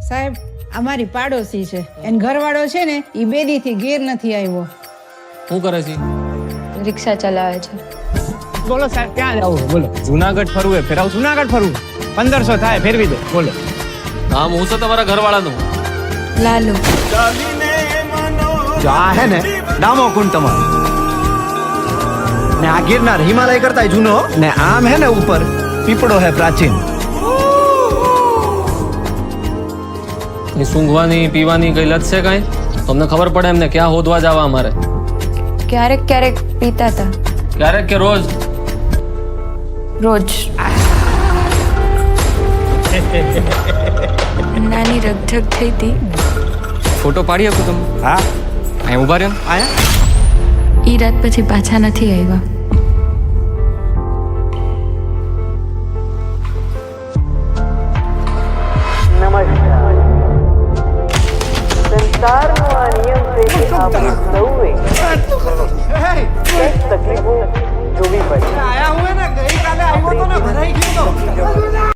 સાહેબ અમારી પાડોશી છે એન ઘરવાળો છે ને એ બેદીથી ઘેર નથી આવ્યો. શું કરે છે? રિક્ષા ચલાવે છે. બોલો સાહેબ ક્યાં જવું? બોલો. જુનાગઢ ફરવું હે ફેરાવ. જુનાગઢ ફરવું 1500 થાય ફેરવી દો. બોલો. કામ હું છે તમારા ઘરવાળાનું. લાલુ જો આ હે ને ડામો કુંડ તમારો ને આ ગિરનાર હિમાલય કરતા જૂનો ને આમ હે ને ઉપર પીપળો હે પ્રાચીન. કઈ સૂંઘવાની પીવાની કઈ લત છે કઈ? તમને ખબર પડે એમને ક્યાં હોદવા જવા અમારે? ક્યારેક ક્યારેક પીતા હતા. ક્યારેક કે રોજ? રોજ. નાની રગઝગ થઈ હતી. ફોટો પાડી આપો તમે? હા અહીં ઉભા રહ્યો. આયા ઈ રાત પછી પાછા નથી આવ્યા. નમસ્કાર. સંસારનો આ નિયમ છે કે આપણે સૌએ કંઈક તકલીફો જોવી પડે. આયા હું હે ને ગઈકાલે આવ્યો તો ને ભરાઈ ગયો તો.